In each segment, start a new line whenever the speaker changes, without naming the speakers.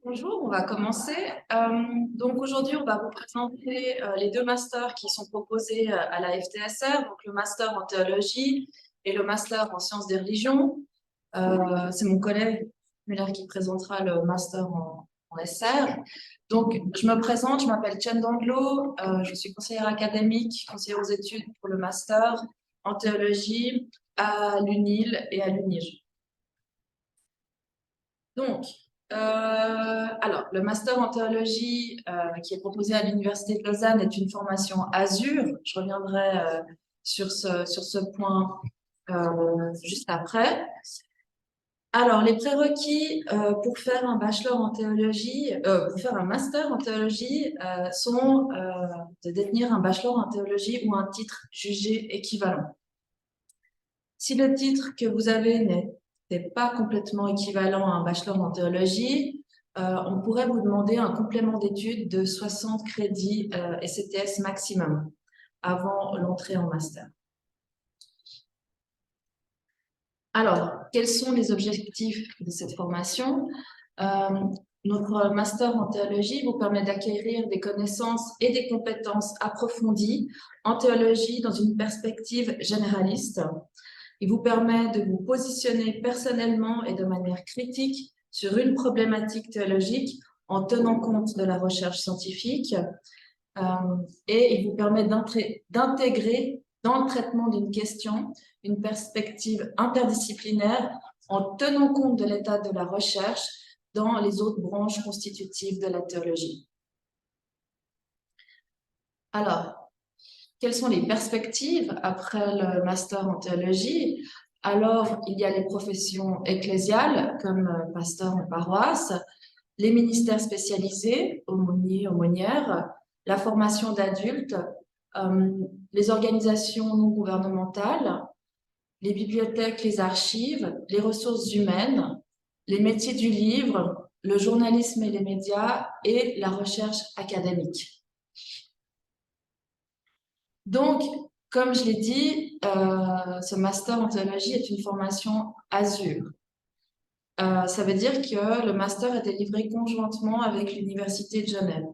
Bonjour, on va commencer. Donc aujourd'hui, on va vous présenter les deux masters qui sont proposés à la FTSR, donc le master en théologie et le master en sciences des religions. C'est mon collègue Muller qui présentera le master en SR. Donc, je me présente, je m'appelle Chen Danglo, je suis conseillère académique, conseillère aux études pour le master en théologie à l'UNIL et à l'UNIJ. Donc, alors, le master en théologie qui est proposé à l'Université de Lausanne est une formation Azur. Je reviendrai sur ce point juste après. Alors, les prérequis pour faire un bachelor en théologie, pour faire un master en théologie, sont de détenir un bachelor en théologie ou un titre jugé équivalent. Si le titre que vous avez n'est pas complètement équivalent à un bachelor en théologie, on pourrait vous demander un complément d'études de 60 crédits ECTS maximum avant l'entrée en master. Alors, quels sont les objectifs de cette formation? Notre master en théologie vous permet d'acquérir des connaissances et des compétences approfondies en théologie dans une perspective généraliste. Il vous permet de vous positionner personnellement et de manière critique sur une problématique théologique en tenant compte de la recherche scientifique et il vous permet d'intégrer dans le traitement d'une question une perspective interdisciplinaire en tenant compte de l'état de la recherche dans les autres branches constitutives de la théologie. Alors, quelles sont les perspectives après le master en théologie? Alors, il y a les professions ecclésiales, comme pasteur en paroisse, les ministères spécialisés, aumôniers, aumônières, la formation d'adultes, les organisations non gouvernementales, les bibliothèques, les archives, les ressources humaines, les métiers du livre, le journalisme et les médias et la recherche académique. Donc, comme je l'ai dit, ce master en théologie est une formation Azur. Ça veut dire que le master est délivré conjointement avec l'Université de Genève.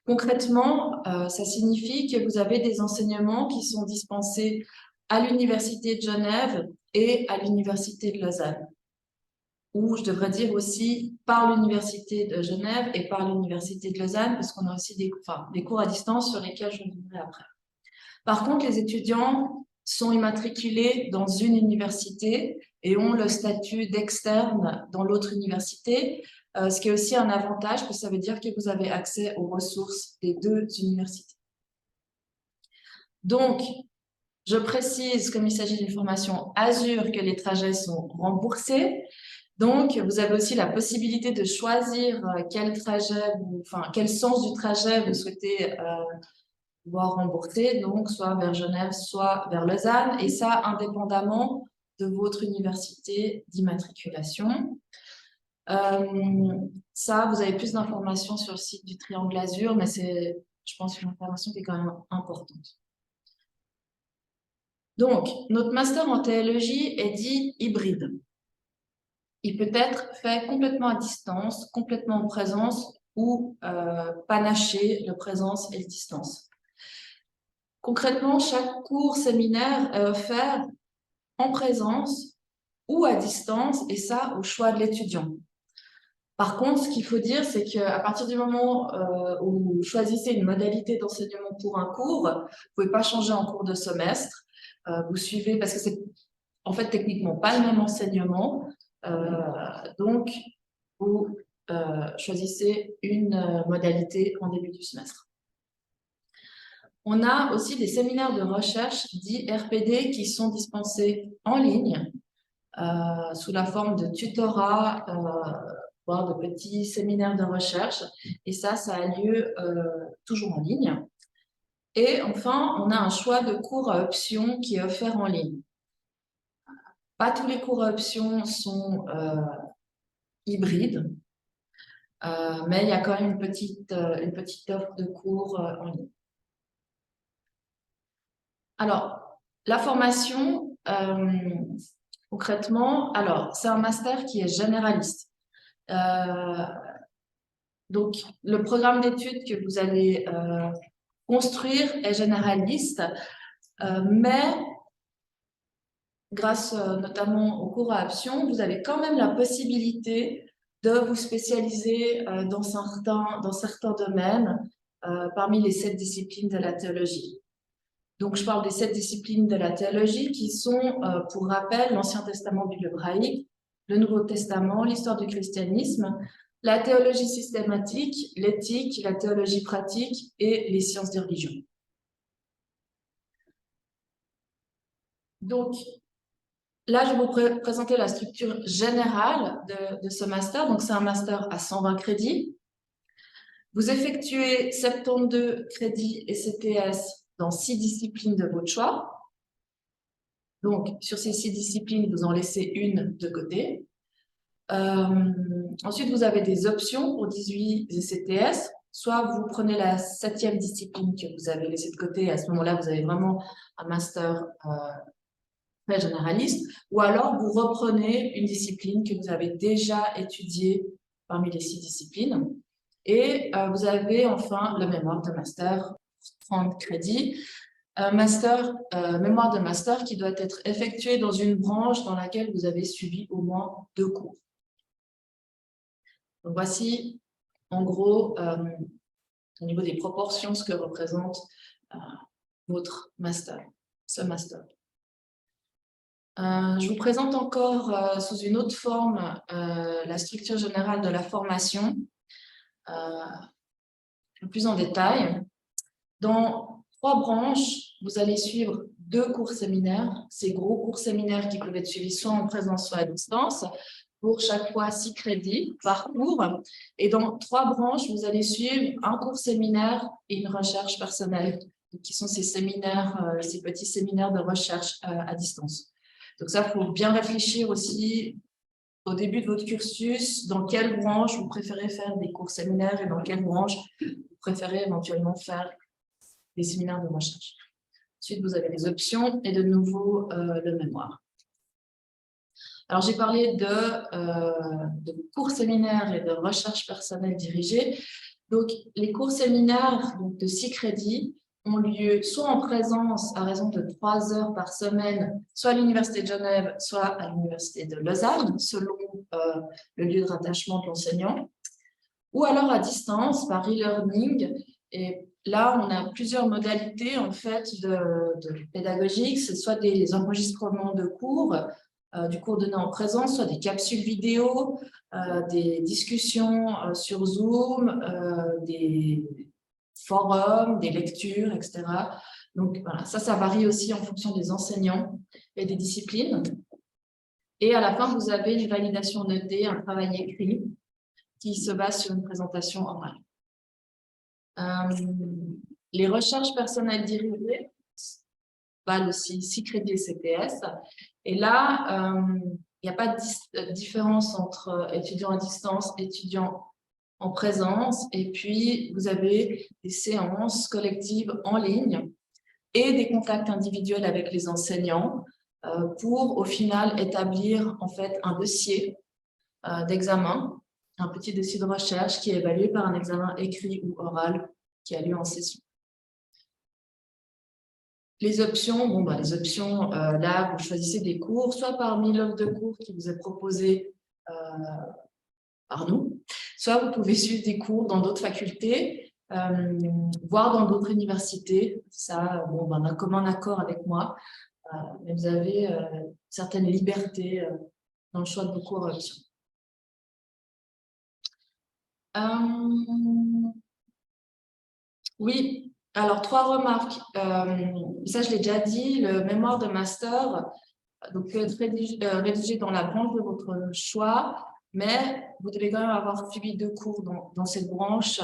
Concrètement, ça signifie que vous avez des enseignements qui sont dispensés à l'Université de Genève et à l'Université de Lausanne. Ou je devrais dire aussi par l'Université de Genève et par l'Université de Lausanne, parce qu'on a aussi des cours à distance sur lesquels je reviendrai après. Par contre, les étudiants sont immatriculés dans une université et ont le statut d'externe dans l'autre université, ce qui est aussi un avantage, parce que ça veut dire que vous avez accès aux ressources des deux universités. Donc, je précise, comme il s'agit d'une formation Azur, que les trajets sont remboursés. Donc, vous avez aussi la possibilité de choisir quel sens du trajet vous souhaitez voir rembourser, donc soit vers Genève, soit vers Lausanne, et ça indépendamment de votre université d'immatriculation. Ça, vous avez plus d'informations sur le site du Triangle Azur, mais c'est, je pense, une information qui est quand même importante. Donc, notre master en théologie est dit hybride. Il peut être fait complètement à distance, complètement en présence ou panaché de présence et de distance. Concrètement, chaque cours séminaire est offert en présence ou à distance, et ça au choix de l'étudiant. Par contre, ce qu'il faut dire, c'est qu'à partir du moment où vous choisissez une modalité d'enseignement pour un cours, vous ne pouvez pas changer en cours de semestre. Vous suivez, parce que c'est en fait techniquement pas le même enseignement, donc vous choisissez une modalité en début du semestre. On a aussi des séminaires de recherche dits RPD qui sont dispensés en ligne sous la forme de tutorat, voire de petits séminaires de recherche. Et ça a lieu toujours en ligne. Et enfin, on a un choix de cours à option qui est offert en ligne. Pas tous les cours à option sont hybrides, mais il y a quand même une petite offre de cours en ligne. Alors, la formation, concrètement, alors, c'est un master qui est généraliste. Donc, le programme d'études que vous allez construire est généraliste, mais grâce notamment au cours à option, vous avez quand même la possibilité de vous spécialiser dans certains domaines parmi les 7 disciplines de la théologie. Donc, je parle des 7 disciplines de la théologie qui sont, pour rappel, l'Ancien Testament bible-hébraïque, le Nouveau Testament, l'histoire du christianisme, la théologie systématique, l'éthique, la théologie pratique et les sciences des religions. Donc, là, je vais vous présenter la structure générale de ce master. Donc, c'est un master à 120 crédits. Vous effectuez 72 crédits ECTS dans 6 disciplines de votre choix. Donc, sur ces 6 disciplines, vous en laissez une de côté. Ensuite, vous avez des options pour 18 ECTS. Soit vous prenez la 7e discipline que vous avez laissée de côté. À ce moment-là, vous avez vraiment un master très généraliste. Ou alors, vous reprenez une discipline que vous avez déjà étudiée parmi les 6 disciplines. Et vous avez enfin le mémoire de master, 30 crédits. Mémoire de master qui doit être effectué dans une branche dans laquelle vous avez suivi au moins 2 cours. Donc voici, en gros, au niveau des proportions, ce que représente votre master, ce master. Je vous présente encore sous une autre forme la structure générale de la formation, plus en détail. Dans 3 branches, vous allez suivre 2 cours séminaires, ces gros cours séminaires qui peuvent être suivis soit en présence, soit à distance, pour chaque fois 6 crédits par cours. Et dans 3 branches, vous allez suivre un cours séminaire et une recherche personnelle, qui sont ces séminaires, ces petits séminaires de recherche à distance. Donc ça, il faut bien réfléchir aussi au début de votre cursus, dans quelle branche vous préférez faire des cours séminaires et dans quelle branche vous préférez éventuellement faire des séminaires de recherche. Ensuite, vous avez les options et de nouveau le mémoire. Alors, j'ai parlé de cours séminaires et de recherche personnelle dirigée. Donc, les cours séminaires donc, de 6 crédits ont lieu soit en présence à raison de 3 heures par semaine, soit à l'Université de Genève, soit à l'Université de Lausanne, selon le lieu de rattachement de l'enseignant, ou alors à distance par e-learning. Et là, on a plusieurs modalités en fait de pédagogique. C'est soit des enregistrements de cours, du cours donné en présence, soit des capsules vidéo, des discussions sur Zoom, des forums, des lectures, etc. Donc voilà, ça varie aussi en fonction des enseignants et des disciplines. Et à la fin, vous avez une validation notée, un travail écrit qui se base sur une présentation orale. Les recherches personnelles dirigées valent aussi 6 crédits CPS. Et là, il n'y a pas de différence entre étudiants à distance, étudiants en présence. Et puis, vous avez des séances collectives en ligne et des contacts individuels avec les enseignants pour, au final, établir en fait un dossier d'examen, un petit dossier de recherche qui est évalué par un examen écrit ou oral qui a lieu en session. Les options, là, vous choisissez des cours, soit parmi l'offre de cours qui vous est proposée par nous, soit vous pouvez suivre des cours dans d'autres facultés, voire dans d'autres universités. Ça, d'un commun accord avec moi, mais vous avez certaines libertés dans le choix de vos cours options. Oui, alors 3 remarques. Ça, je l'ai déjà dit, le mémoire de master donc, peut être rédigé dans la branche de votre choix, mais vous devez quand même avoir suivi 2 cours dans cette branche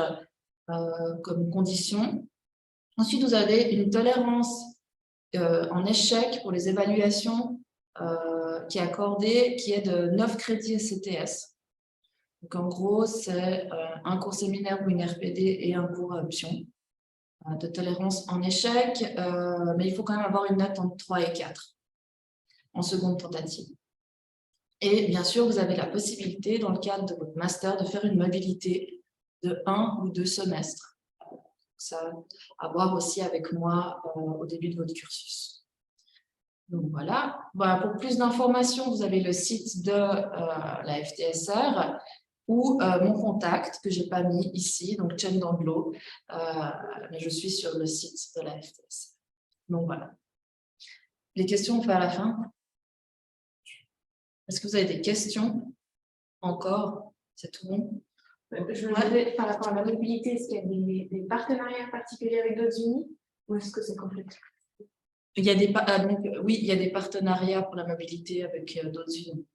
comme condition. Ensuite, vous avez une tolérance en échec pour les évaluations qui est accordée, qui est de 9 crédits CTS. Donc, en gros, c'est un cours séminaire ou une RPD et un cours à option de tolérance en échec, mais il faut quand même avoir une note entre 3 et 4 en seconde tentative. Et bien sûr, vous avez la possibilité, dans le cadre de votre master, de faire une mobilité de 1 ou 2 semestres. Ça à voir aussi avec moi au début de votre cursus. Donc voilà. Voilà, pour plus d'informations, vous avez le site de la FTSR ou mon contact que je n'ai pas mis ici, donc Chen Danglo, mais je suis sur le site de la FTSR. Donc voilà. Les questions, on fait à la fin. Est-ce que vous avez des questions encore? C'est tout bon?
Je me demandais par rapport à la mobilité, est-ce qu'il y a des partenariats particuliers avec d'autres unis ou est-ce que c'est complété?
Il y a des, donc, oui, il y a des partenariats pour la mobilité avec d'autres unis.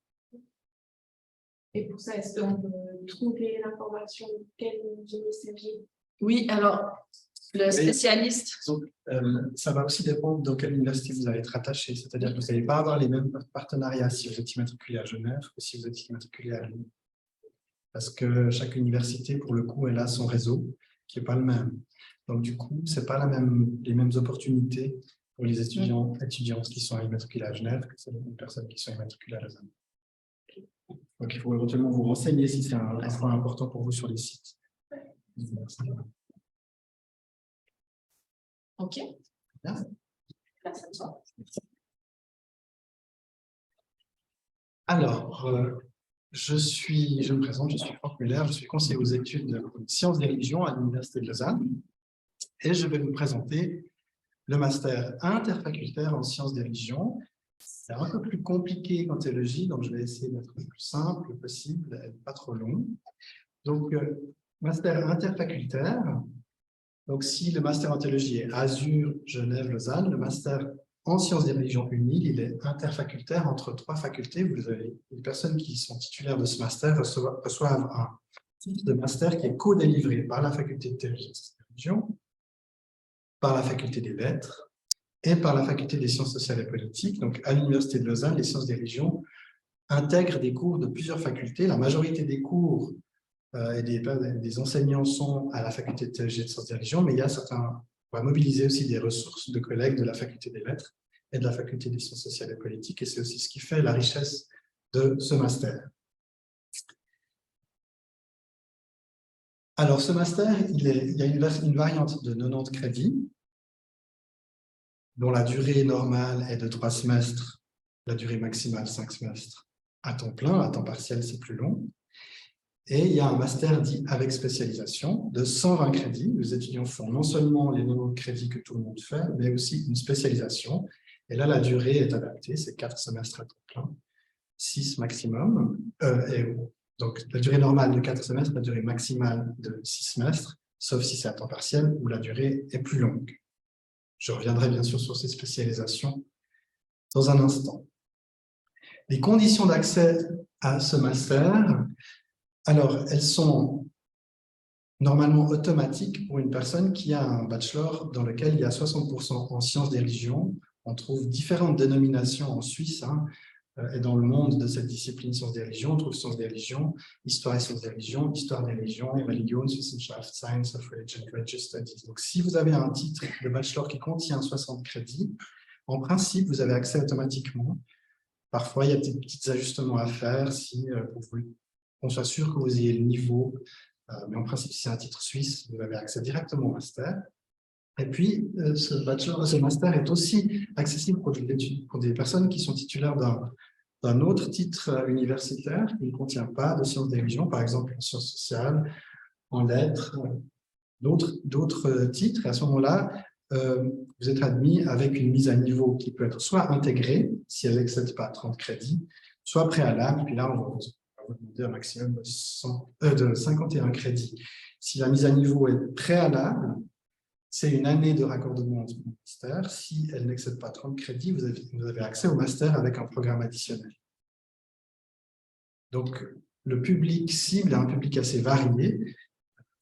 Et pour ça, est-ce qu'on peut trouver l'information de quel uni il s'agit?
Oui, alors, le spécialiste.
Donc, ça va aussi dépendre dans quelle université vous allez être rattaché. C'est-à-dire que vous n'allez pas avoir les mêmes partenariats si vous êtes immatriculé à Genève ou si vous êtes immatriculé à Lyon. Parce que chaque université, pour le coup, elle a son réseau qui n'est pas le même. Donc, du coup, ce n'est pas les mêmes opportunités pour les étudiants qui sont immatriculés à Genève que les personnes qui sont immatriculées à Lausanne. Donc, il faut éventuellement vous renseigner si c'est un point important pour vous sur les sites.
OK.
Merci.
Merci à toi.
Alors, je me présente, je suis Franck Muller, je suis conseiller aux études de sciences des religions à l'Université de Lausanne et je vais vous présenter le master interfacultaire en sciences des religions. C'est un peu plus compliqué qu'en théologie, donc je vais essayer d'être le plus simple possible et pas trop long. Donc, master interfacultaire. Donc, si le master en théologie est Azur, Genève, Lausanne, le master en sciences des religions UNIL, il est interfacultaire entre 3 facultés. Vous avez les personnes qui sont titulaires de ce master reçoivent un titre de master qui est co-délivré par la faculté de théologie et sciences des religions, par la faculté des lettres et par la faculté des sciences sociales et politiques. Donc, à l'Université de Lausanne, les sciences des religions intègrent des cours de plusieurs facultés. La majorité des cours et des enseignants sont à la faculté de théologie et de sciences des religions, mais il y a certains, on va mobiliser aussi des ressources de collègues de la faculté des lettres et de la faculté des sciences sociales et politiques, et c'est aussi ce qui fait la richesse de ce master. Alors, ce master, il y a une variante de 90 crédits, dont la durée normale est de 3 semestres, la durée maximale 5 semestres à temps plein, à temps partiel c'est plus long. Et il y a un master dit avec spécialisation de 120 crédits. Les étudiants font non seulement les 90 crédits que tout le monde fait, mais aussi une spécialisation. Et là, la durée est adaptée, c'est 4 semestres à temps plein, 6 maximum. Donc, la durée normale de 4 semestres, la durée maximale de 6 semestres, sauf si c'est à temps partiel, où la durée est plus longue. Je reviendrai bien sûr sur ces spécialisations dans un instant. Les conditions d'accès à ce master, alors, elles sont normalement automatiques pour une personne qui a un bachelor dans lequel il y a 60% en sciences des religions. On trouve différentes dénominations en Suisse et dans le monde de cette discipline sciences des religions. On trouve sciences des religions, histoire et sciences des religions, histoire des religions, Religionswissenschaft, Science of Religion, Religious Studies. Donc, si vous avez un titre de bachelor qui contient 60 crédits, en principe, vous avez accès automatiquement. Parfois, il y a des petits ajustements à faire si on soit sûr que vous ayez le niveau, mais en principe, si c'est un titre suisse, vous avez accès directement au master. Et puis, ce master est aussi accessible pour des personnes qui sont titulaires d'un autre titre universitaire qui ne contient pas de sciences des religions, par exemple en sciences sociales, en lettres, d'autres titres. Et à ce moment-là, vous êtes admis avec une mise à niveau qui peut être soit intégrée, si elle n'excède pas 30 crédits, soit préalable, puis là, on va vous demander un maximum de 51 crédits. Si la mise à niveau est préalable, c'est une année de raccordement au master. Si elle n'excède pas 30 crédits, vous avez accès au master avec un programme additionnel. Donc, le public cible est un public assez varié. Il ne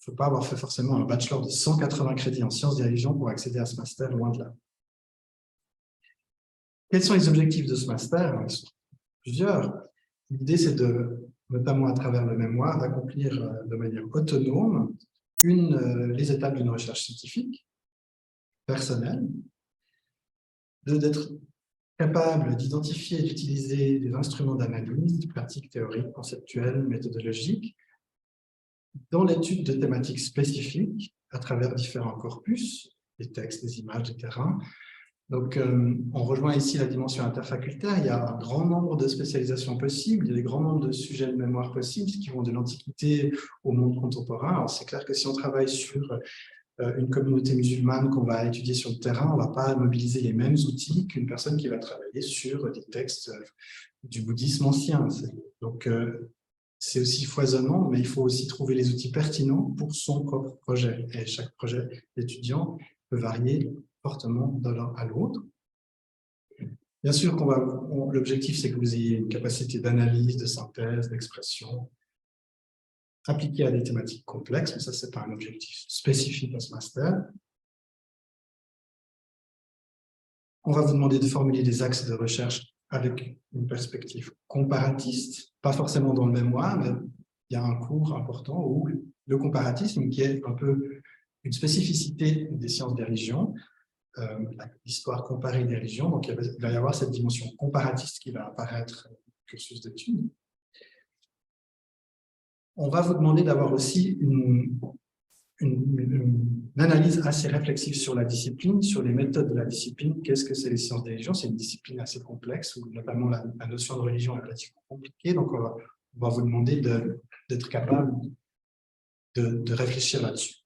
faut pas avoir fait forcément un bachelor de 180 crédits en sciences des religions pour accéder à ce master, loin de là. Quels sont les objectifs de ce master? Ils sont plusieurs. L'idée, c'est notamment à travers le mémoire, d'accomplir de manière autonome les étapes d'une recherche scientifique, personnelle, d'être capable d'identifier et d'utiliser des instruments d'analyse, de pratiques théoriques, conceptuelles, méthodologiques, dans l'étude de thématiques spécifiques à travers différents corpus, des textes, des images, des terrains. Donc, on rejoint ici la dimension interfacultaire. Il y a un grand nombre de spécialisations possibles, il y a des grands nombres de sujets de mémoire possibles qui vont de l'Antiquité au monde contemporain. Alors, c'est clair que si on travaille sur une communauté musulmane qu'on va étudier sur le terrain, on ne va pas mobiliser les mêmes outils qu'une personne qui va travailler sur des textes du bouddhisme ancien. Donc, c'est aussi foisonnant, mais il faut aussi trouver les outils pertinents pour son propre projet. Et chaque projet d'étudiant peut varier fortement d'un l'un à l'autre. Bien sûr, l'objectif, c'est que vous ayez une capacité d'analyse, de synthèse, d'expression, appliquée à des thématiques complexes, mais ça, ce n'est pas un objectif spécifique à ce master. On va vous demander de formuler des axes de recherche avec une perspective comparatiste, pas forcément dans le mémoire, mais il y a un cours important où le comparatisme, qui est un peu une spécificité des sciences des religions, l'histoire comparée des religions, donc il va y avoir cette dimension comparatiste qui va apparaître dans le cursus d'études. On va vous demander d'avoir aussi une analyse assez réflexive sur la discipline, sur les méthodes de la discipline. Qu'est-ce que c'est les sciences des religions? C'est une discipline assez complexe, où notamment la notion de religion est relativement compliquée, donc on va vous demander d'être capable de réfléchir là-dessus.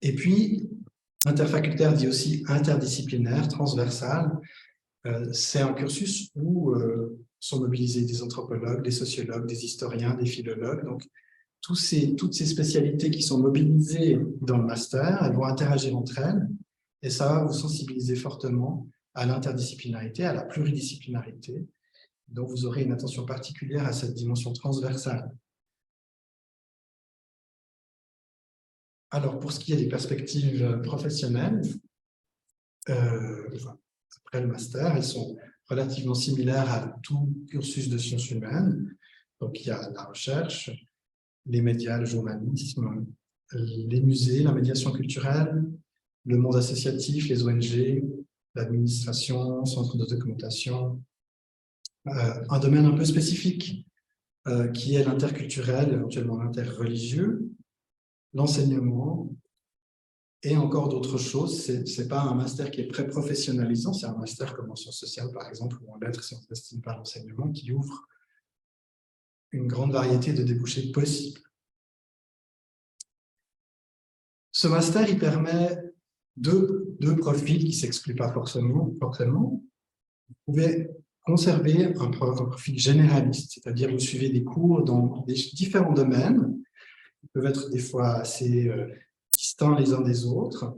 Et puis, interfacultaire dit aussi interdisciplinaire, transversal. C'est un cursus où sont mobilisés des anthropologues, des sociologues, des historiens, des philologues. Donc, toutes ces spécialités qui sont mobilisées dans le master, elles vont interagir entre elles et ça va vous sensibiliser fortement à l'interdisciplinarité, à la pluridisciplinarité. Donc, vous aurez une attention particulière à cette dimension transversale. Alors, pour ce qui est des perspectives professionnelles, après le master, elles sont relativement similaires à tout cursus de sciences humaines. Donc, il y a la recherche, les médias, le journalisme, les musées, la médiation culturelle, le monde associatif, les ONG, l'administration, centre de documentation. Un domaine un peu spécifique qui est l'interculturel, éventuellement l'interreligieux, l'enseignement et encore d'autres choses. Ce n'est pas un master qui est pré-professionnalisant, c'est un master comme en sciences sociales, par exemple, ou en lettres, si on ne se destine pas à l'enseignement, qui ouvre une grande variété de débouchés possibles. Ce master, il permet deux profils qui ne s'excluent pas forcément. Vous pouvez conserver un profil généraliste, c'est-à-dire vous suivez des cours dans des différents domaines, qui peuvent être des fois assez distincts les uns des autres.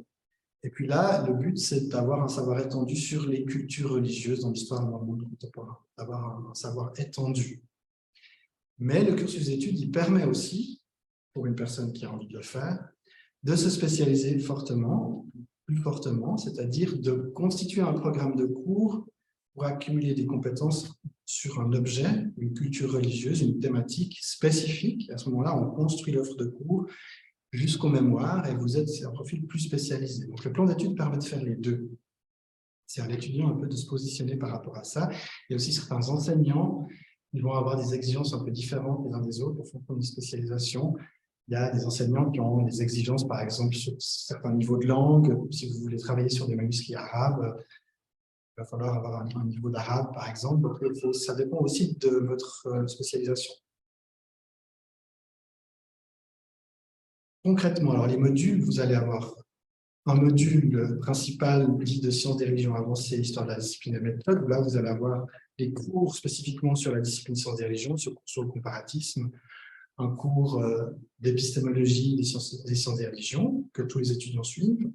Et puis là, le but, c'est d'avoir un savoir étendu sur les cultures religieuses dans l'histoire dans le monde contemporain, d'avoir un savoir étendu. Mais le cursus d'études, il permet aussi, pour une personne qui a envie de le faire, de se spécialiser fortement, plus fortement, c'est-à-dire de constituer un programme de cours pour accumuler des compétences sur un objet, une culture religieuse, une thématique spécifique. À ce moment-là, on construit l'offre de cours jusqu'au mémoire et c'est un profil plus spécialisé. Donc, le plan d'études permet de faire les deux. C'est à l'étudiant un peu de se positionner par rapport à ça. Il y a aussi certains enseignants, ils vont avoir des exigences un peu différentes les uns des autres en fonction de spécialisation. Il y a des enseignants qui ont des exigences, par exemple, sur certains niveaux de langue. Si vous voulez travailler sur des manuscrits arabes, il va falloir avoir un niveau d'arabe, par exemple. Donc, ça dépend aussi de votre spécialisation. Concrètement, alors les modules, vous allez avoir un module principal dit de sciences des religions avancées, histoire de la discipline et méthode, où là, vous allez avoir des cours spécifiquement sur la discipline sciences des religions, sur le comparatisme, un cours d'épistémologie des sciences des religions, que tous les étudiants suivent.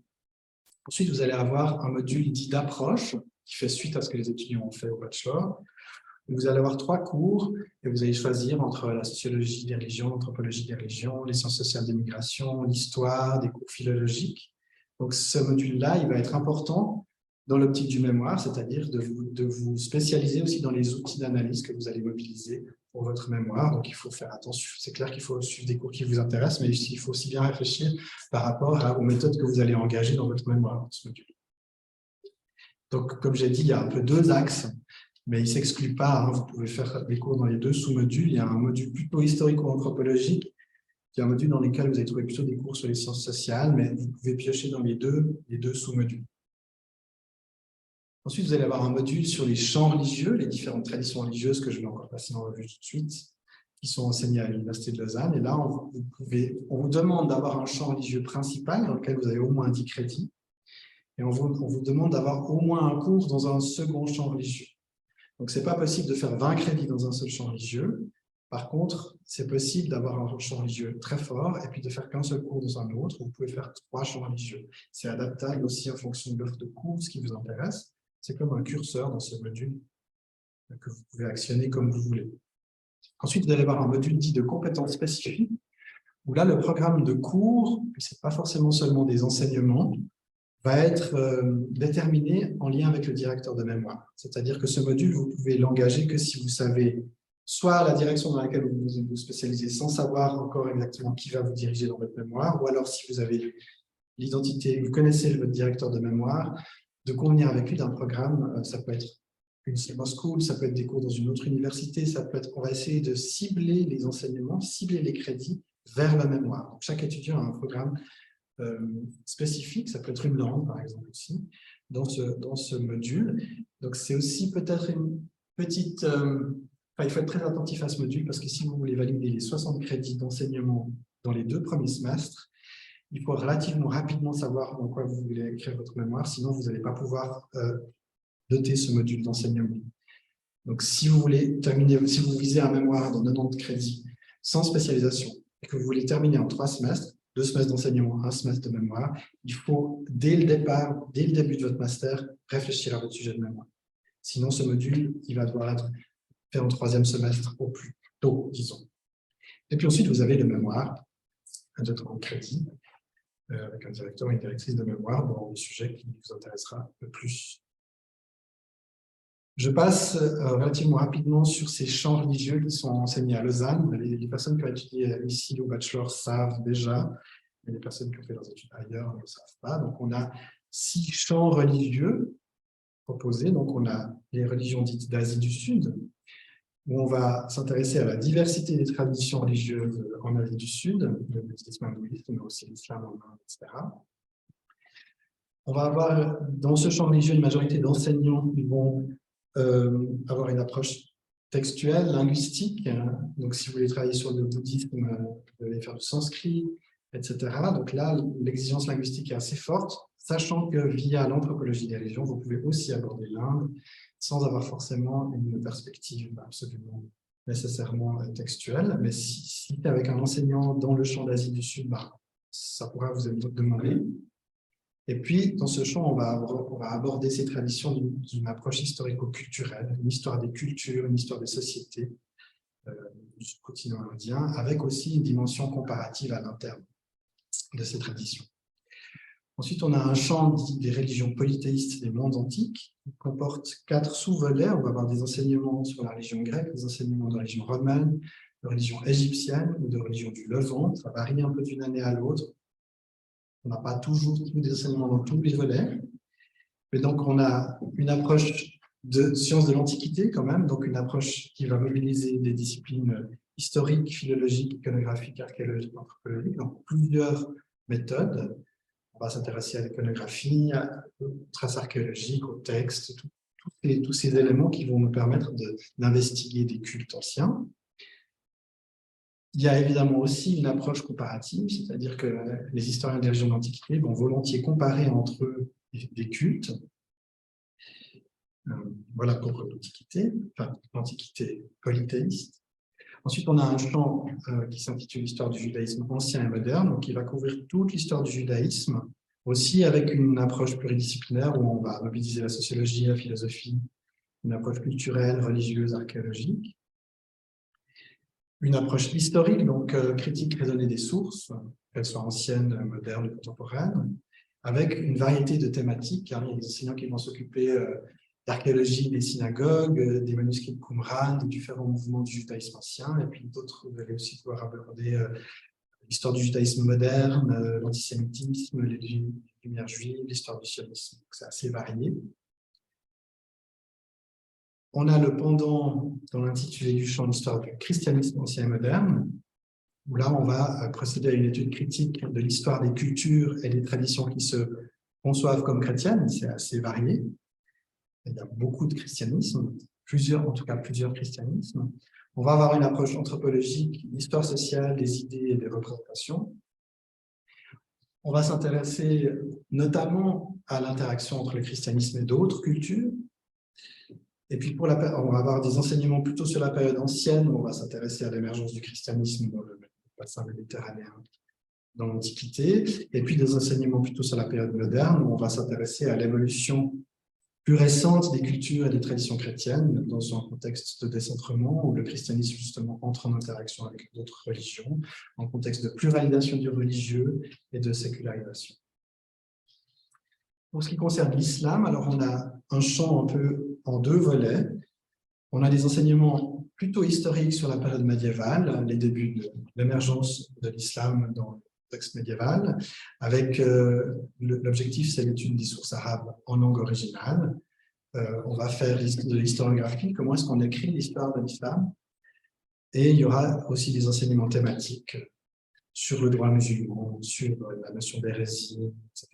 Ensuite, vous allez avoir un module dit d'approche, qui fait suite à ce que les étudiants ont fait au bachelor. Vous allez avoir 3 cours et vous allez choisir entre la sociologie des religions, l'anthropologie des religions, les sciences sociales des migrations, l'histoire, des cours philologiques. Donc, ce module-là, il va être important dans l'optique du mémoire, c'est-à-dire de vous spécialiser aussi dans les outils d'analyse que vous allez mobiliser pour votre mémoire. Donc, il faut faire attention. C'est clair qu'il faut suivre des cours qui vous intéressent, mais il faut aussi bien réfléchir par rapport aux méthodes que vous allez engager dans votre mémoire, ce module. Donc, comme j'ai dit, il y a un peu 2 axes mais il ne s'exclut pas, hein, vous pouvez faire des cours dans les deux sous-modules. Il y a un module plutôt historico-anthropologique, qui est un module dans lequel vous allez trouver plutôt des cours sur les sciences sociales, mais vous pouvez piocher dans les deux sous-modules. Ensuite, vous allez avoir un module sur les chants religieux, les différentes traditions religieuses que je vais encore passer en revue tout de suite, qui sont enseignées à l'Université de Lausanne. Et là, on vous demande d'avoir un chant religieux principal dans lequel vous avez au moins 10 crédits. Et on vous demande d'avoir au moins un cours dans un second chant religieux. Donc, ce n'est pas possible de faire 20 crédits dans un seul chant religieux. Par contre, c'est possible d'avoir un chant religieux très fort et puis de faire qu'un seul cours dans un autre. Vous pouvez faire 3 chants religieux. C'est adaptable aussi en fonction de l'offre de cours, ce qui vous intéresse. C'est comme un curseur dans ce module que vous pouvez actionner comme vous voulez. Ensuite, vous allez avoir un module dit de compétences spécifiques, où là, le programme de cours, ce n'est pas forcément seulement des enseignements, va être déterminé en lien avec le directeur de mémoire. C'est-à-dire que ce module, vous pouvez l'engager que si vous savez soit la direction dans laquelle vous vous spécialisez sans savoir encore exactement qui va vous diriger dans votre mémoire, ou alors si vous avez l'identité, vous connaissez votre directeur de mémoire, de convenir avec lui d'un programme. Ça peut être une summer school, ça peut être des cours dans une autre université, ça peut être, on va essayer de cibler les enseignements, cibler les crédits vers la mémoire. Donc, chaque étudiant a un programme spécifique, ça peut être une langue par exemple aussi, dans ce module. Donc c'est aussi peut-être une petite... il faut être très attentif à ce module parce que si vous voulez valider les 60 crédits d'enseignement dans les 2 premiers semestres, il faut relativement rapidement savoir dans quoi vous voulez écrire votre mémoire, sinon vous n'allez pas pouvoir doter ce module d'enseignement. Donc si vous voulez terminer, si vous visez un mémoire dans 90 crédits sans spécialisation et que vous voulez terminer en 3 semestres, 2 semestres d'enseignement, 1 semestre de mémoire, il faut, dès le début de votre master, réfléchir à votre sujet de mémoire. Sinon, ce module, il va devoir être fait en 3e semestre au plus tôt, disons. Et puis ensuite, vous avez le mémoire, de 30 crédits, avec un directeur et une directrice de mémoire dans le sujet qui vous intéressera le plus. Je passe relativement rapidement sur ces champs religieux qui sont enseignés à Lausanne. Les personnes qui ont étudié ici au bachelor savent déjà, mais les personnes qui ont fait leurs études ailleurs ne le savent pas. Donc, on a 6 champs religieux proposés. Donc, on a les religions dites d'Asie du Sud, où on va s'intéresser à la diversité des traditions religieuses en Asie du Sud, le bouddhisme, l'hindouisme, mais aussi l'islam en Inde, etc. On va avoir dans ce champ religieux une majorité d'enseignants qui vont avoir une approche textuelle, linguistique. Donc, si vous voulez travailler sur le bouddhisme, vous allez faire du sanskrit, etc. Donc là, l'exigence linguistique est assez forte, sachant que via l'anthropologie des religions, vous pouvez aussi aborder l'Inde sans avoir forcément une perspective absolument nécessairement textuelle. Mais si c'est avec un enseignant dans le champ d'Asie du Sud, ça pourra vous demander. Et puis, dans ce champ, on va aborder ces traditions d'une approche historico-culturelle, une histoire des cultures, une histoire des sociétés du continent indien, avec aussi une dimension comparative à l'interne de ces traditions. Ensuite, on a un champ dit des religions polythéistes des mondes antiques, qui comporte 4 sous-volets. On va avoir des enseignements sur la religion grecque, des enseignements de la religion romaine, de religion égyptienne ou de religion du Levant. Ça varie un peu d'une année à l'autre. On n'a pas toujours tous les enseignements dans tous les volets. Mais donc, on a une approche de sciences de l'Antiquité quand même, donc une approche qui va mobiliser des disciplines historiques, philologiques, iconographiques, archéologiques, anthropologiques, donc plusieurs méthodes. On va s'intéresser à l'iconographie, aux traces archéologiques, aux textes, tous ces éléments qui vont nous permettre d'investiguer des cultes anciens. Il y a évidemment aussi une approche comparative, c'est-à-dire que les historiens des religions d'Antiquité vont volontiers comparer entre eux des cultes. Voilà pour l'Antiquité, enfin l'Antiquité polythéiste. Ensuite, on a un champ qui s'intitule l'histoire du judaïsme ancien et moderne, donc qui va couvrir toute l'histoire du judaïsme, aussi avec une approche pluridisciplinaire où on va mobiliser la sociologie, la philosophie, une approche culturelle, religieuse, archéologique. Une approche historique, donc critique raisonnée des sources, qu'elles soient anciennes, modernes ou contemporaines, avec une variété de thématiques. Il y a des enseignants qui vont s'occuper d'archéologie des synagogues, des manuscrits de Qumran, des différents mouvements du judaïsme ancien, et puis d'autres, vous allez aussi pouvoir aborder l'histoire du judaïsme moderne, l'antisémitisme, les lumières juives, l'histoire du sionisme. C'est assez varié. On a le pendant dans l'intitulé du champ d'histoire du christianisme ancien et moderne, où là, on va procéder à une étude critique de l'histoire des cultures et des traditions qui se conçoivent comme chrétiennes. C'est assez varié. Il y a beaucoup de christianisme, en tout cas plusieurs christianismes. On va avoir une approche anthropologique, l'histoire sociale, des idées et des représentations. On va s'intéresser notamment à l'interaction entre le christianisme et d'autres cultures. Et puis, on va avoir des enseignements plutôt sur la période ancienne, où on va s'intéresser à l'émergence du christianisme dans le bassin méditerranéen dans l'Antiquité. Et puis, des enseignements plutôt sur la période moderne, où on va s'intéresser à l'évolution plus récente des cultures et des traditions chrétiennes dans un contexte de décentrement où le christianisme justement entre en interaction avec d'autres religions, en contexte de pluralisation du religieux et de sécularisation. Pour ce qui concerne l'islam, alors on a un champ un peu en deux volets. On a des enseignements plutôt historiques sur la période médiévale, les débuts de l'émergence de l'islam dans le contexte médiéval, avec l'objectif, c'est l'étude des sources arabes en langue originale. On va faire de l'historiographie, comment est-ce qu'on écrit l'histoire de l'islam. Et il y aura aussi des enseignements thématiques sur le droit musulman, sur la notion d'hérésie, etc.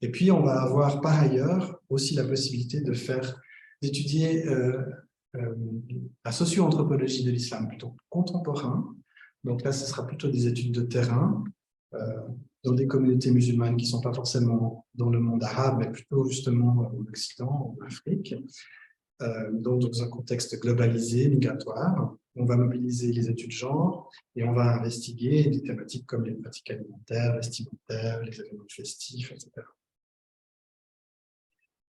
Et puis, on va avoir par ailleurs aussi la possibilité d'étudier la socio-anthropologie de l'islam plutôt contemporain. Donc là, ce sera plutôt des études de terrain dans des communautés musulmanes qui ne sont pas forcément dans le monde arabe, mais plutôt justement en Occident, en Afrique, donc dans un contexte globalisé, migratoire. On va mobiliser les études genre et on va investiguer des thématiques comme les pratiques alimentaires, vestimentaires, les événements festifs, etc.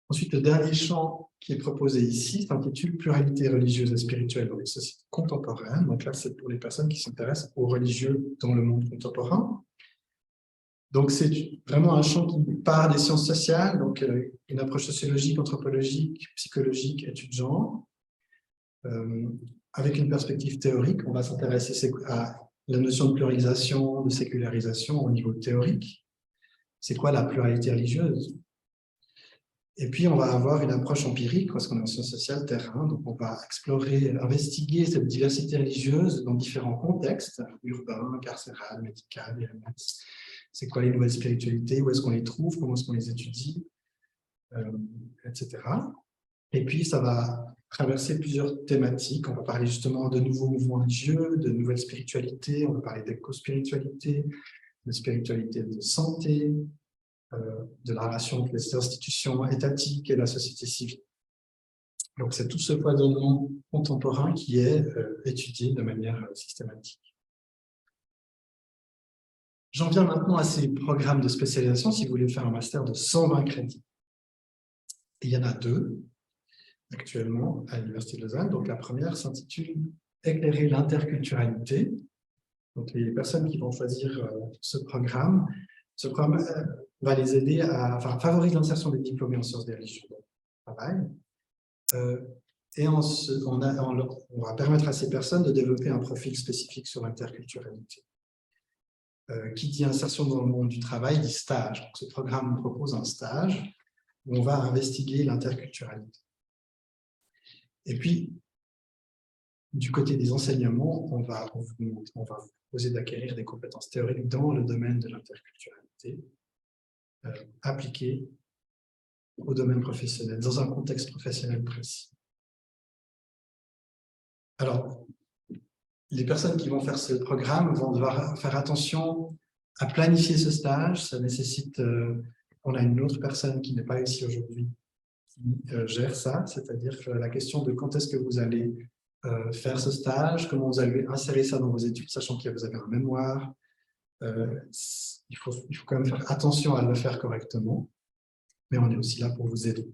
Ensuite, le dernier champ qui est proposé ici s'intitule « Pluralité religieuse et spirituelle dans les sociétés contemporaines ». Donc là, c'est pour les personnes qui s'intéressent aux religieux dans le monde contemporain. Donc, c'est vraiment un champ qui part des sciences sociales, donc une approche sociologique, anthropologique, psychologique, études de genre. Avec une perspective théorique, on va s'intéresser à la notion de pluralisation, de sécularisation au niveau théorique. C'est quoi la pluralité religieuse ? Et puis, on va avoir une approche empirique, parce qu'on est en sciences sociales, terrain, donc on va explorer, investiguer cette diversité religieuse dans différents contextes, urbains, carcéral, médical, c'est quoi les nouvelles spiritualités, où est-ce qu'on les trouve, comment est-ce qu'on les étudie, etc. Et puis, ça va traverser plusieurs thématiques. On va parler justement de nouveaux mouvements religieux, de nouvelles spiritualités, on va parler d'éco-spiritualité, de spiritualité de santé, de la relation entre les institutions étatiques et la société civile. Donc, c'est tout ce foisonnement contemporain qui est étudié de manière systématique. J'en viens maintenant à ces programmes de spécialisation, si vous voulez faire un master de 120 crédits. Et il y en a deux actuellement à l'Université de Lausanne. Donc, la première s'intitule « Éclairer l'interculturalité ». Donc, les personnes qui vont choisir ce programme va les aider à favoriser l'insertion des diplômés en sciences des religions dans le travail. Et on va permettre à ces personnes de développer un profil spécifique sur l'interculturalité. Qui dit insertion dans le monde du travail dit stage. Donc, ce programme nous propose un stage où on va investiguer l'interculturalité. Et puis, du côté des enseignements, on va vous proposer d'acquérir des compétences théoriques dans le domaine de l'interculturalité, appliquées au domaine professionnel, dans un contexte professionnel précis. Alors, les personnes qui vont faire ce programme vont devoir faire attention à planifier ce stage. Ça nécessite, on a une autre personne qui n'est pas ici aujourd'hui qui gère ça, c'est-à-dire la question de quand est-ce que vous allez faire ce stage, comment vous allez insérer ça dans vos études, sachant que vous avez un mémoire. Il faut quand même faire attention à le faire correctement, mais on est aussi là pour vous aider.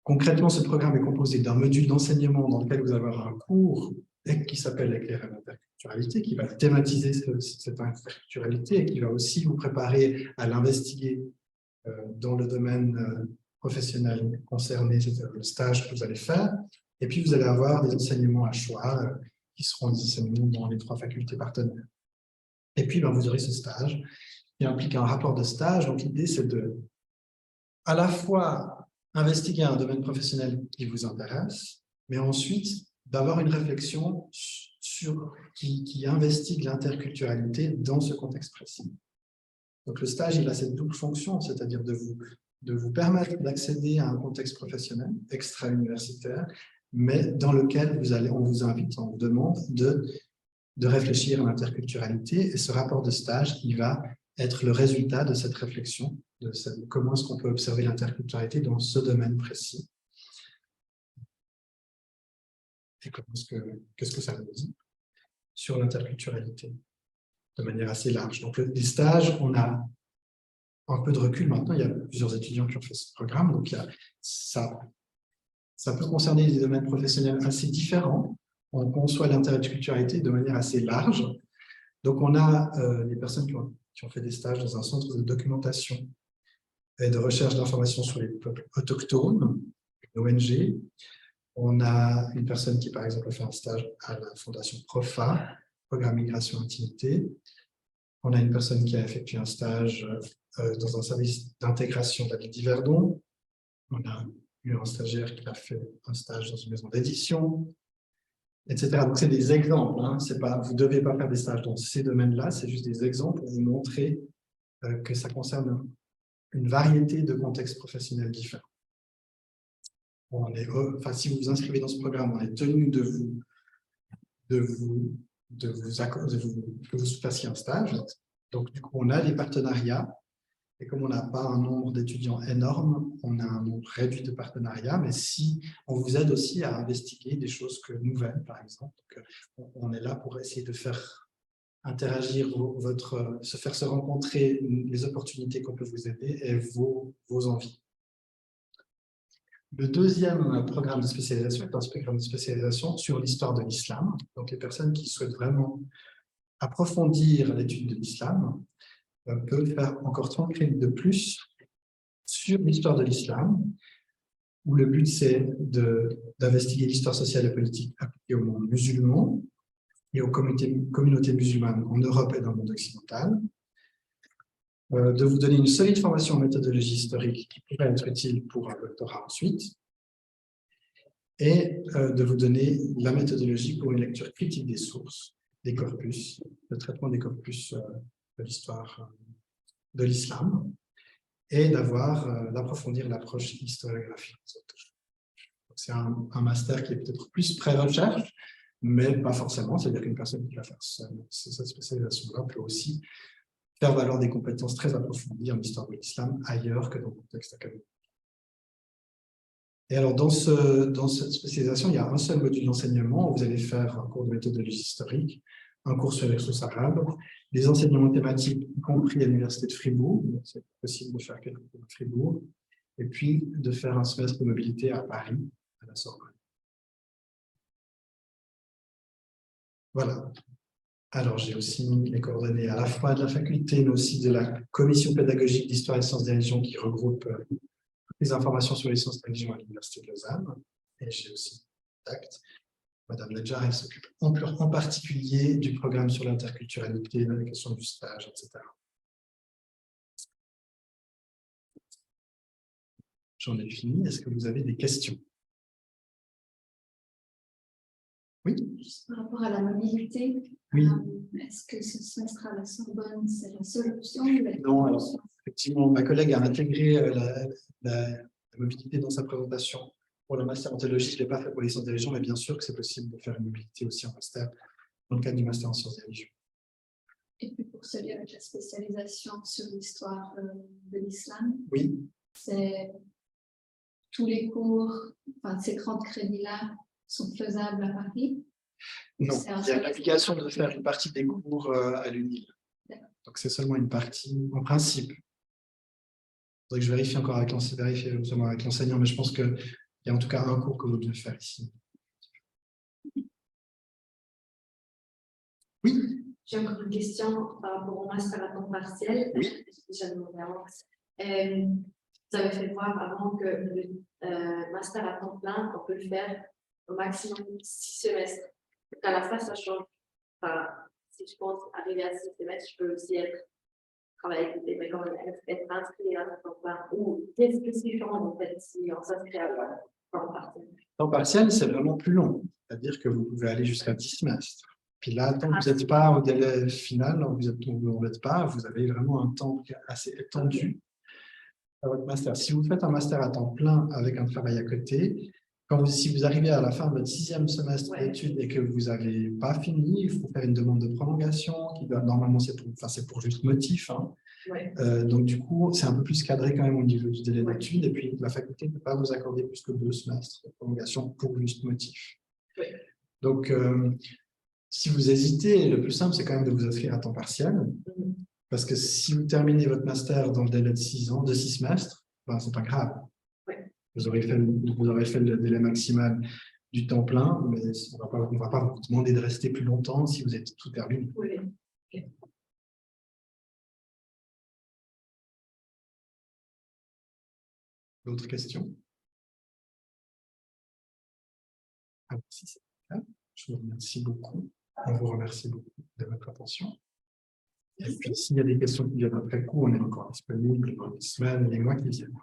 Concrètement, ce programme est composé d'un module d'enseignement dans lequel vous allez avoir un cours qui s'appelle « Éclairer l'interculturalité », qui va thématiser cette interculturalité et qui va aussi vous préparer à l'investiguer dans le domaine professionnel concerné, c'est-à-dire le stage que vous allez faire. Et puis, vous allez avoir des enseignements à choix qui seront des enseignements dans les 3 facultés partenaires. Et puis, vous aurez ce stage qui implique un rapport de stage. Donc, l'idée, c'est à la fois investiguer un domaine professionnel qui vous intéresse, mais ensuite d'avoir une réflexion qui investigue l'interculturalité dans ce contexte précis. Donc le stage, il a cette double fonction, c'est-à-dire de vous permettre d'accéder à un contexte professionnel extra-universitaire, mais dans lequel on vous invite, on vous demande de réfléchir à l'interculturalité, et ce rapport de stage, il va être le résultat de cette réflexion, comment est-ce qu'on peut observer l'interculturalité dans ce domaine précis. Et qu'est-ce que ça nous dit sur l'interculturalité de manière assez large. Donc les stages, on a un peu de recul maintenant, il y a plusieurs étudiants qui ont fait ce programme, donc ça peut concerner des domaines professionnels assez différents. On conçoit l'interculturalité de manière assez large. Donc on a des personnes qui ont fait des stages dans un centre de documentation et de recherche d'informations sur les peuples autochtones, une ONG. On a une personne qui, par exemple, a fait un stage à la Fondation PROFA, Programme Migration Intimité. On a une personne qui a effectué un stage dans un service d'intégration de la ville d'Yverdon. On a eu un stagiaire qui a fait un stage dans une maison d'édition, etc. Donc, c'est des exemples. Hein. Vous ne devez pas faire des stages dans ces domaines-là, c'est juste des exemples pour vous montrer que ça concerne une variété de contextes professionnels différents. Si vous vous inscrivez dans ce programme, on est tenu que vous fassiez un stage. Donc, du coup, on a des partenariats. Et comme on n'a pas un nombre d'étudiants énorme, on a un nombre réduit de partenariats. Mais si on vous aide aussi à investiguer des choses nouvelles, par exemple, donc, on est là pour essayer de faire interagir se rencontrer les opportunités qu'on peut vous aider et vos envies. Le deuxième programme de spécialisation est un programme de spécialisation sur l'histoire de l'islam. Donc, les personnes qui souhaitent vraiment approfondir l'étude de l'islam peuvent faire encore 30 crédits de plus sur l'histoire de l'islam, où le but, c'est d'investiguer l'histoire sociale et politique appliquée au monde musulman et aux communautés musulmanes en Europe et dans le monde occidental, de vous donner une solide formation en méthodologie historique qui pourrait être utile pour un doctorat ensuite, et de vous donner la méthodologie pour une lecture critique des sources, des corpus, le traitement des corpus de l'histoire de l'islam, et d'approfondir l'approche historiographique des auteurs. C'est un master qui est peut-être plus pré-recherche, mais pas forcément, c'est-à-dire qu'une personne qui va faire cette spécialisation-là peut aussi faire valoir des compétences très approfondies en histoire de l'islam ailleurs que dans le contexte académique. Et alors, dans cette spécialisation, il y a un seul module d'enseignement où vous allez faire un cours de méthodologie historique, un cours sur les ressources arabes, des enseignements thématiques, y compris à l'Université de Fribourg, c'est possible de faire quelques cours à Fribourg, et puis de faire un semestre de mobilité à Paris, à la Sorbonne. Voilà. Alors, j'ai aussi mis les coordonnées à la fois de la faculté, mais aussi de la commission pédagogique d'histoire et sciences des religions qui regroupe les informations sur les sciences de religion à l'Université de Lausanne. Et j'ai aussi contact. Madame Nedjar, elle s'occupe en particulier du programme sur l'interculturalité, la question du stage, etc. J'en ai fini. Est-ce que vous avez des questions? Oui.
Juste par rapport à la mobilité,
oui.
Est-ce que ce semestre à la Sorbonne, c'est la seule option?
Non, alors, effectivement, ma collègue a intégré la mobilité dans sa présentation pour le master en théologie. Je ne l'ai pas fait pour les sciences des religions, mais bien sûr que c'est possible de faire une mobilité aussi en master, dans le cadre du master en sciences des religions.
Et puis pour celui avec la spécialisation sur l'histoire de l'islam,
oui.
C'est tous les cours, enfin ces 30 crédits-là sont faisables à Paris?
Non, il y a l'obligation de faire une partie des cours à l'UNIL. Donc c'est seulement une partie, en principe. Il faudrait que je vérifie encore avec l'enseignant, mais je pense qu'il y a en tout cas un cours que vous devez faire ici. Oui.
J'ai encore une question par rapport au master à temps partiel.
Oui.
J'ai déjà demandé avant. Vous avez fait voir avant que le master à temps plein, on peut le faire au maximum 6 semestres. Donc à la fin, ça change. Enfin, si je pense arriver à 6 semestres, je peux aussi être travailler à côté, mais quand même être inscrit à temps plein, ou qu'est-ce qui change en fait si on s'inscrit à temps partiel?
Temps partiel, c'est vraiment plus long. C'est-à-dire que vous pouvez aller jusqu'à 10 semestres. Puis là, tant que vous n'êtes pas au délai final, vous n'êtes pas, vous avez vraiment un temps assez étendu à votre master. Si vous faites un master à temps plein avec un travail à côté, si vous arrivez à la fin de votre 6e semestre d'études et que vous n'avez pas fini, il faut faire une demande de prolongation qui doit, normalement, c'est pour juste motif. Hein.
Ouais.
Donc, du coup, c'est un peu plus cadré quand même au niveau du délai d'études. Et puis, la faculté ne peut pas vous accorder plus que 2 semestres de prolongation pour juste motif.
Ouais.
Donc, si vous hésitez, le plus simple, c'est quand même de vous inscrire à temps partiel. Parce que si vous terminez votre master dans le délai de 6 semestres, ben, ce n'est pas grave.
Ouais.
Vous aurez fait le délai maximal du temps plein, mais on ne va pas vous demander de rester plus longtemps si vous êtes tout terminé.
Oui.
D'autres questions? Alors, si c'est le cas, je vous remercie beaucoup. On vous remercie beaucoup de votre attention. Et puis, s'il y a des questions qui viennent après coup, on est encore disponible dans les semaines, les mois qui viennent.